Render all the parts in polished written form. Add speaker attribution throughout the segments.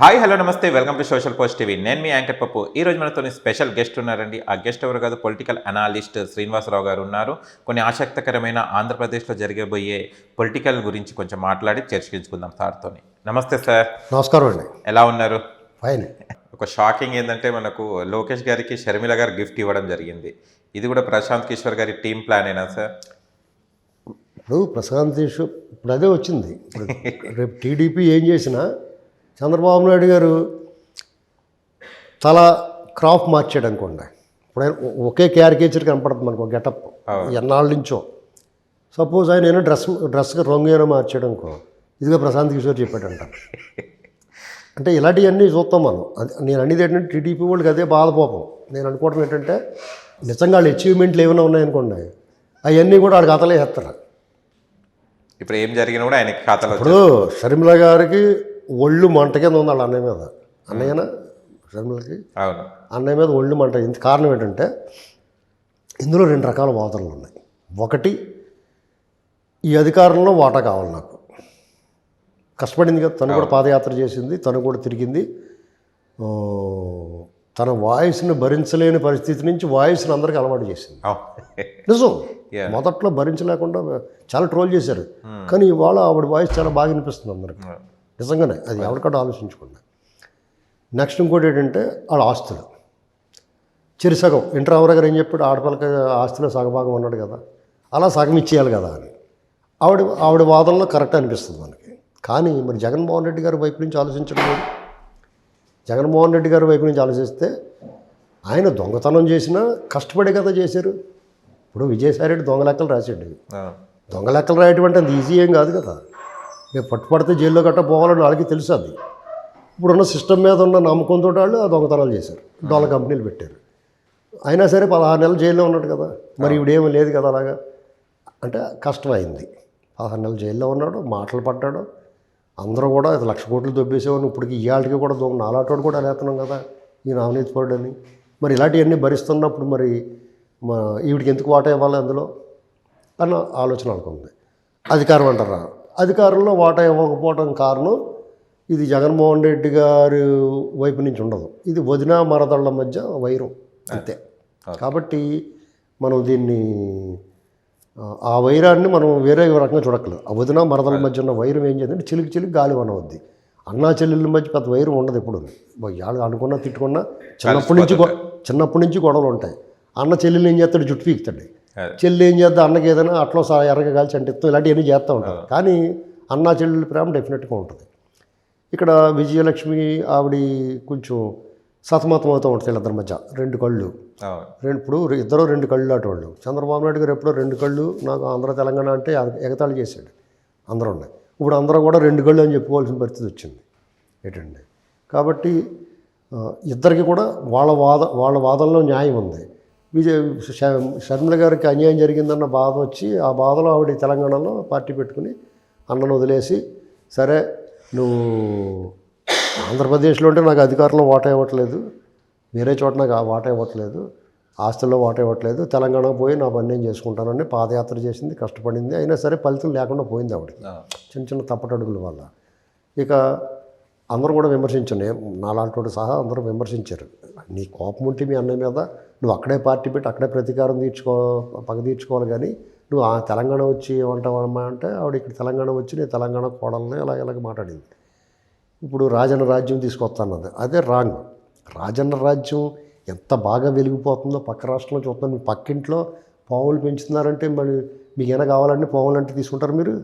Speaker 1: Hi hello నమస్తే welcome to social post TV. నేను మీ anchor పప్పు. ఈరోజు మనతో స్పెషల్ గెస్ట్ ఉన్నారండి. ఆ గెస్ట్ ఎవరు కాదు, పొలిటికల్ అనాలిస్ట్ శ్రీనివాసరావు గారు ఉన్నారు. కొన్ని ఆసక్తికరమైన ఆంధ్రప్రదేశ్లో జరగబోయే పొలిటికల్ గురించి కొంచెం మాట్లాడి చర్చించుకుందాం సార్తో. నమస్తే సార్.
Speaker 2: నమస్కారం అండి.
Speaker 1: ఎలా ఉన్నారు?
Speaker 2: ఫైన్.
Speaker 1: ఒక షాకింగ్ ఏంటంటే మనకు లోకేష్ గారికి షర్మిల గారు గిఫ్ట్ ఇవ్వడం జరిగింది. ఇది కూడా ప్రశాంత్ కిషోర్ గారి టీం ప్లానేనా సార్?
Speaker 2: ఇప్పుడు ప్రశాంత్ కిషోర్ ఇప్పుడు అదే వచ్చింది. రేపు టీడీపీ ఏం చేసినా చంద్రబాబు నాయుడు గారు తల క్రాప్ మార్చాడు అనుకోండి. ఇప్పుడు ఆయన ఒకే క్యారికేచర్ కనపడుతుంది మనకు, గెటప్ ఎన్నాళ్ళ నుంచో. సపోజ్ ఆయన ఏమైనా డ్రెస్కి రంగు ఏమైనా మార్చాడు అనుకో, ఇదిగా ప్రశాంత్ కిషోర్ చెప్పాడంట. అంటే ఇలాంటివన్నీ చూస్తాం మనం. నేను అనేది ఏంటంటే టీడీపీ వాళ్ళకి అదే బాధపోపం. నేను అనుకోవడం ఏంటంటే నిజంగా వాళ్ళ అచీవ్మెంట్లు ఏమైనా ఉన్నాయనుకోండి, అవన్నీ కూడా వాడికి ఖాతాలో వేస్తారు.
Speaker 1: ఇప్పుడు ఏం జరిగినా కూడా ఆయనకి ఖాతాలో.
Speaker 2: ఇప్పుడు షర్మిల గారికి ఒళ్ళు మంట కింద ఉంది వాళ్ళ అన్నయ్య మీద. అన్నయ్యన షర్మిలకి అన్నయ్య మీద ఒళ్ళు మంట. ఇంత కారణం ఏంటంటే ఇందులో రెండు రకాల వాదనలు ఉన్నాయి. ఒకటి, ఈ అధికారంలో వాటా కావాలి నాకు, కష్టపడింది కదా, తను కూడా పాదయాత్ర చేసింది, తను కూడా తిరిగింది, తన వాయిస్ని భరించలేని పరిస్థితి నుంచి వాయిస్ని అందరికీ అలవాటు చేసింది. నిజం, మొదట్లో భరించలేకుండా చాలా ట్రోల్ చేశారు, కానీ ఇవాళ ఆవిడ వాయిస్ చాలా బాగా వినిపిస్తుంది అందరికి. నిజంగానే అది ఎవరికన్నా ఆలోచించుకున్నా. నెక్స్ట్ ఇంకోటి ఏంటంటే వాళ్ళ ఆస్తులు చిరుసగం. ఎన్టీ రామారావు గారు ఏం చెప్పాడు, ఆడపిల్లకి ఆస్తిలో సగభాగం అన్నాడు కదా, అలా సగం ఇచ్చేయాలి కదా అని ఆవిడ వాదనలో కరెక్ట్ అనిపిస్తుంది మనకి. కానీ మరి జగన్మోహన్ రెడ్డి గారి వైపు నుంచి ఆలోచించడం లేదు. జగన్మోహన్ రెడ్డి గారి వైపు నుంచి ఆలోచిస్తే ఆయన దొంగతనం చేసినా కష్టపడే కదా చేశారు. ఇప్పుడు విజయసాయి రెడ్డి దొంగ లెక్కలు రాసాడు. దొంగ లెక్కలు రాయటం అంటే అది ఈజీ ఏం కాదు కదా. రేపు పట్టుపడితే జైల్లో గట్ట పోవాలని వాళ్ళకి తెలుసు. అది ఇప్పుడున్న సిస్టమ్ మీద ఉన్న నమ్మకంతో వాళ్ళు ఆ దొంగతనాలు చేశారు, డోల కంపెనీలు పెట్టారు. అయినా సరే 16 నెలలు జైల్లో ఉన్నాడు కదా, మరి ఇవిడేమీ లేదు కదా అలాగా. అంటే కష్టమైంది. 16 నెలలు జైల్లో ఉన్నాడు, మాటలు పడ్డాడు. అందరూ కూడా 1,00,000 కోట్లు దొబ్బేసేవాడిని, ఇప్పటికి ఇవాళకి కూడా నాలాటోడు కూడా లేస్తున్నాం కదా ఈ అవినీతి పరుడని. మరి ఇలాంటివన్నీ భరిస్తున్నప్పుడు మరి ఈవిడికి ఎందుకు వాటా ఇవ్వాలి అందులో అన్న ఆలోచన అనుకుంది. అధికారం అంటారా, అధికారంలో వాటా ఇవ్వకపోవడం కారణం ఇది జగన్మోహన్ రెడ్డి గారి వైపు నుంచి ఉండదు, ఇది వదిన మరదళ్ళ మధ్య వైరం అంతే. కాబట్టి మనం దీన్ని ఆ వైరాన్ని మనం వేరే రకంగా చూడక్కలేదు. ఆ వదిన మరదల మధ్య ఉన్న వైరం ఏం చేద్దంటే చిలికి గాలి వనవద్ది. అన్నా చెల్లెళ్ళ మధ్య పెద్ద వైరం ఉండదు. ఎప్పుడు వాళ్ళు అనుకున్నా తిట్టుకున్నా చిన్నప్పటి నుంచి గొడవలు ఉంటాయి. అన్న చెల్లెలు ఏం చేస్తాడు, జుట్టు పీకుతాడు. చెల్లి ఏం చేద్దాం, అన్నకి ఏదైనా అట్లో ఎర్రగా కాల్చి అంటిస్తాం, ఇలాంటివన్నీ చేస్తూ ఉంటారు. కానీ అన్నా చెల్లెళ్ళ ప్రేమ డెఫినెట్గా ఉంటుంది. ఇక్కడ విజయలక్ష్మి ఆవిడ కొంచెం సతమతం అవుతూ ఉంటుంది వీళ్ళిద్దరి మధ్య. 2 కళ్ళు. ఇప్పుడు ఇద్దరు 2 కళ్ళు అటువంటి. చంద్రబాబు నాయుడు గారు ఎప్పుడో 2 కళ్ళు నాకు ఆంధ్ర తెలంగాణ అంటే ఎగతాళి చేశాడు. అందరూ ఉన్నాయి. ఇప్పుడు అందరూ కూడా 2 కళ్ళు అని చెప్పుకోవాల్సిన పరిస్థితి వచ్చింది ఏంటండి. కాబట్టి ఇద్దరికి కూడా వాళ్ళ వాదనలో న్యాయం ఉంది. షర్మిల గారికి అన్యాయం జరిగిందన్న బాధ వచ్చి ఆ బాధలో ఆవిడ తెలంగాణలో పార్టీ పెట్టుకుని అన్నను వదిలేసి, సరే నువ్వు ఆంధ్రప్రదేశ్లో ఉంటే నాకు అధికారంలో వాటా ఇవ్వట్లేదు, వేరే చోట నాకు వాటా ఇవ్వట్లేదు, ఆస్తుల్లో వాటా ఇవ్వట్లేదు, తెలంగాణ పోయి నా పని నేను చేసుకుంటానని పాదయాత్ర చేసింది, కష్టపడింది. అయినా సరే ఫలితం లేకుండా పోయింది ఆవిడకి చిన్న తప్పటడుగుల వల్ల. ఇక అందరూ కూడా విమర్శించాను, నాలాంటి సహా అందరూ విమర్శించారు. నీ కోపం ఉంటే మీ అన్నయ్య మీద నువ్వు అక్కడే పార్టీ పెట్టి అక్కడే ప్రతీకారం పగ తీర్చుకోవాలి, కానీ నువ్వు ఆ తెలంగాణ వచ్చి ఏమంటావమ్మా అంటే ఆవిడ ఇక్కడ తెలంగాణ వచ్చి నేను తెలంగాణ కోడల్ని ఇలాగ మాట్లాడింది. ఇప్పుడు రాజన్న రాజ్యం తీసుకొస్తానన్నది అదే రాంగ్. రాజన్న రాజ్యం ఎంత బాగా వెలిగిపోతుందో పక్క రాష్ట్రంలో చూస్తున్నాను. మీ పక్కింట్లో పావులు పెంచుతున్నారంటే మరి మీకు ఏమైనా కావాలంటే పావులు అంటే తీసుకుంటారు మీరు?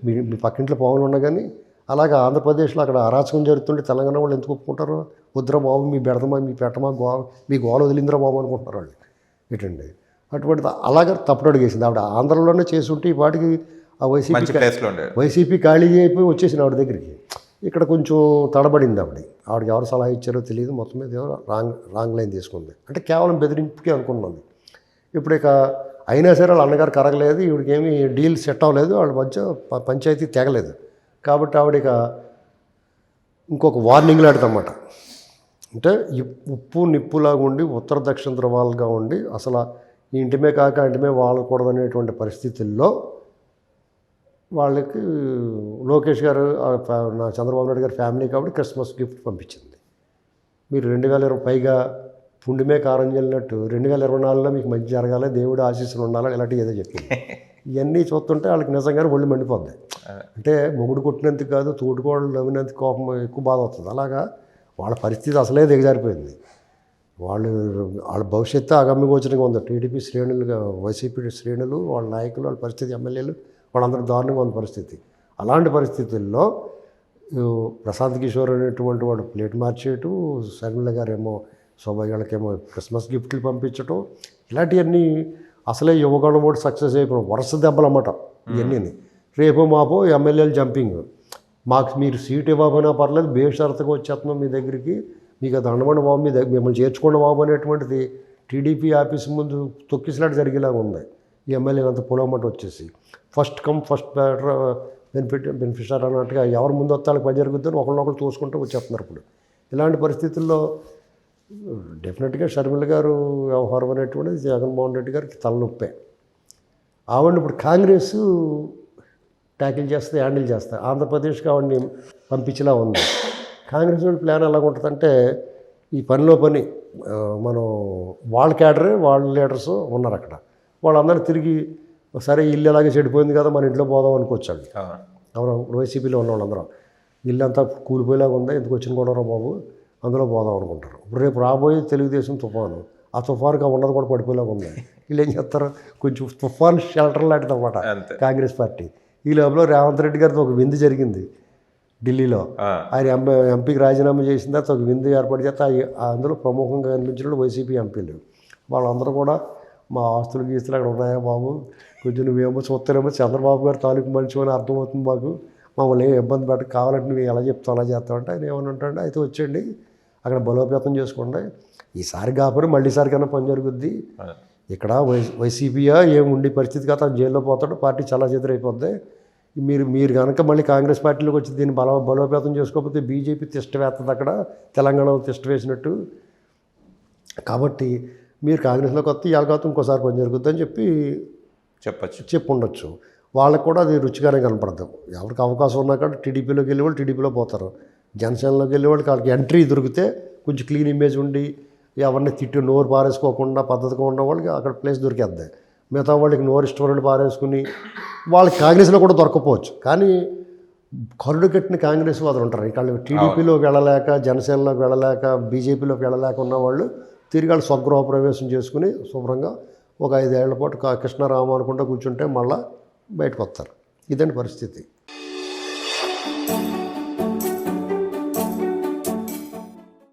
Speaker 2: మీ పక్కింట్లో పావులు ఉన్నా కానీ అలాగే ఆంధ్రప్రదేశ్లో అక్కడ అరాచకం జరుగుతుంటే తెలంగాణ వాళ్ళు ఎందుకు ఒప్పుకుంటారు? వద్దురా బాబు, మీ బెడదమా మీ పెట్టమా మీ గోల వదిలిందిరా బాబు అనుకుంటున్నారు వాళ్ళు ఏంటండి. అటువంటిది అలాగే తప్పుడు అడిగేసింది ఆవిడ. ఆంధ్రలోనే చేసుంటే ఈ పాటికి ఆ వైసీపీ ఖాళీ అయిపోయి వచ్చేసింది ఆవిడ దగ్గరికి. ఇక్కడ కొంచెం తడబడింది ఆవిడకి ఎవరు సలహా ఇచ్చారో తెలియదు. మొత్తం మీద రాంగ్ లైన్ తీసుకుంది. అంటే కేవలం బెదిరింపుకి అనుకున్నది. ఇప్పుడు ఇక అయినా సరే వాళ్ళ అన్నగారు కరగలేదు, ఈవిడికి ఏమీ డీల్ సెట్ అవ్వలేదు, వాళ్ళ మధ్య పంచాయతీ తెగలేదు. కాబట్టి ఆవిడ ఇంకొక వార్నింగ్ లాంటిదన్నమాట. అంటే ఉప్పు నిప్పులాగా ఉండి ఉత్తర దక్షిణ ధ్రువాలుగా ఉండి అసలు ఈ ఇంటిమే కాక ఇంటిమే వాడకూడదనేటువంటి పరిస్థితుల్లో వాళ్ళకి లోకేష్ గారు నా చంద్రబాబు నాయుడు గారి ఫ్యామిలీ కాబట్టి క్రిస్మస్ గిఫ్ట్ పంపించింది. మీరు 2020 పైగా పుండిమే కారం చెల్లినట్టు 2024లో మీకు మంచి జరగాలి, దేవుడు ఆశీస్సులు ఉండాలి, ఇలాంటివి ఏదో చెప్పింది. ఇవన్నీ చూస్తుంటే వాళ్ళకి నిజంగానే ఒళ్ళు మండిపోద్ది. అంటే మొగుడు కొట్టినందుకు కాదు, తోడుకోళ్ళు నవ్వినందుకు కోపం ఎక్కువ బాధ అవుతుంది. అలాగా వాళ్ళ పరిస్థితి అసలే దిగజారిపోయింది. వాళ్ళ భవిష్యత్తు అగమ్యగోచరంగా ఉంది. టీడీపీ శ్రేణులుగా, వైసీపీ శ్రేణులు, వాళ్ళ నాయకులు, వాళ్ళ పరిస్థితి, ఎమ్మెల్యేలు వాళ్ళందరూ దారుణంగా ఉన్న పరిస్థితి. అలాంటి పరిస్థితుల్లో ప్రశాంత్ కిషోర్ అనేటువంటి వాడు ప్లేట్ మార్చేయటం, శర్మిల గారేమో శోభయ్యకేమో క్రిస్మస్ గిఫ్ట్లు పంపించటం, ఇలాంటివన్నీ అసలే యువగణం కూడా సక్సెస్ అయిపోవడం, వరుస దెబ్బలు అన్నమాట ఇవన్నీ. రేపో మాపో ఎమ్మెల్యేలు జంపింగ్, మాకు మీరు సీట్ ఇవ్వకపోయినా పర్లేదు, బేషరతుగా వచ్చేస్తున్నాం మీ దగ్గరికి, మీకు అది అండమండి బాబు, మీ దగ్గర మిమ్మల్ని చేర్చుకోండి బాబు అనేటువంటిది టీడీపీ ఆఫీస్ ముందు తొక్కిసలాట జరిగేలాగా ఉంది. ఈ ఎమ్మెల్యేలు అంతా పొలవమాట వచ్చేసి ఫస్ట్ కమ్ ఫస్ట్ బెనిఫిషియర్ అన్నట్టుగా ఎవరు ముందు వస్తే వాళ్ళకి పని జరుగుతుందని ఒకరినొకరు చూసుకుంటూ వచ్చేస్తున్నారు. ఇప్పుడు ఇలాంటి పరిస్థితుల్లో డెఫినెట్గా షర్మిల గారు వ్యవహారం అనేటువంటిది జగన్మోహన్ రెడ్డి గారికి తలనొప్పే. ఆవిడని ఇప్పుడు కాంగ్రెస్ ట్యాకిల్ చేస్తే, హ్యాండిల్ చేస్తే, ఆంధ్రప్రదేశ్కి ఆవిడని పంపించేలా ఉంది. కాంగ్రెస్ వాళ్ళ ప్లాన్ ఎలా ఉంటుందంటే, ఈ పనిలో పని మనం వాళ్ళ క్యాడరే, వాళ్ళ లీడర్స్ ఉన్నారు అక్కడ, వాళ్ళందరూ తిరిగి సరే ఇల్లు ఎలాగే చెడిపోయింది కదా మన ఇంట్లో పోదాం అనుకోవచ్చాడు. అవును, వైసీపీలో ఉన్న వాళ్ళందరూ ఇల్లు అంతా కూలిపోయేలాగా ఉంది, ఎందుకు వచ్చిన కూడా బాబు అందులో పోదాం అనుకుంటారు. ఇప్పుడు రేపు రాబోయే తెలుగుదేశం తుఫాను, ఆ తుఫానుగా ఉన్నది కూడా పడిపోయేలాగా ఉంది. వీళ్ళు ఏం చేస్తారు, కొంచెం తుఫాన్ షెల్టర్ లాంటిది అన్నమాట కాంగ్రెస్ పార్టీ. ఈ లోపల రేవంత్ రెడ్డి గారితో ఒక విందు జరిగింది ఢిల్లీలో. ఆయన ఎంపీకి రాజీనామా చేసిన తర్వాత ఒక విందు ఏర్పాటు చేస్తే అందులో ప్రముఖంగా కనిపించిన వైసీపీ ఎంపీలు వాళ్ళందరూ కూడా మా ఆస్తులు గీస్తులు అక్కడ ఉన్నాయా బాబు, కొంచెం నువ్వేమో చూస్తారేమో చంద్రబాబు గారు తాలూకు మనిషి అని అర్థమవుతుంది మాకు, మమ్మల్ని ఏం ఇబ్బంది పెట్ట, కావాలంటే నువ్వు ఎలా చెప్తావు అలా చేస్తావు అంటే ఆయన ఏమని ఉంటాడు, అయితే వచ్చేయండి అక్కడ బలోపేతం చేసుకోండి, ఈసారి కాకపోతే మళ్ళీసారి కన్నా పని జరుగుద్ది, ఇక్కడ వైసీపీయా ఏం ఉండే పరిస్థితి కాదు, తను జైల్లో పోతాడు, పార్టీ చాలా చెదిరైపోద్ది, మీరు కనుక మళ్ళీ కాంగ్రెస్ పార్టీలోకి వచ్చి దీన్ని బలోపేతం చేసుకోకపోతే బీజేపీ తిష్ట వేస్తుంది అక్కడ, తెలంగాణలో తిష్ట వేసినట్టు, కాబట్టి మీరు కాంగ్రెస్లోకి వస్తే ఇవాళ కాదు ఇంకోసారి పని జరుగుద్ది అని చెప్పుండొచ్చు. వాళ్ళకు కూడా అది రుచిగానే కనపడదు. ఎవరికి అవకాశం ఉన్నా కానీ టీడీపీలోకి వెళ్ళే వాళ్ళు టీడీపీలో పోతారు, జనసేనలోకి వెళ్ళే వాళ్ళకి వాళ్ళకి ఎంట్రీ దొరికితే కొంచెం క్లీన్ ఇమేజ్ ఉండి ఎవరిని తిట్టి నోరు పారేసుకోకుండా పద్ధతిగా ఉన్న వాళ్ళకి అక్కడ ప్లేస్ దొరికేద్ది. మిగతా వాళ్ళకి నోరు ఇష్టపడి పారేసుకుని వాళ్ళకి కాంగ్రెస్లో కూడా దొరకపోవచ్చు, కానీ కరుడు కట్టిన కాంగ్రెస్ వాళ్ళు ఉంటారు. ఇక్కడ టీడీపీలోకి వెళ్ళలేక, జనసేనలోకి వెళ్ళలేక, బీజేపీలోకి వెళ్ళలేక ఉన్న వాళ్ళు తిరిగి వాళ్ళు స్వగృహ ప్రవేశం చేసుకుని శుభ్రంగా ఒక 5 ఏళ్ల పాటు కృష్ణారామ అనుకుంటూ కూర్చుంటే మళ్ళీ బయటకు వస్తారు. ఇదండి పరిస్థితి.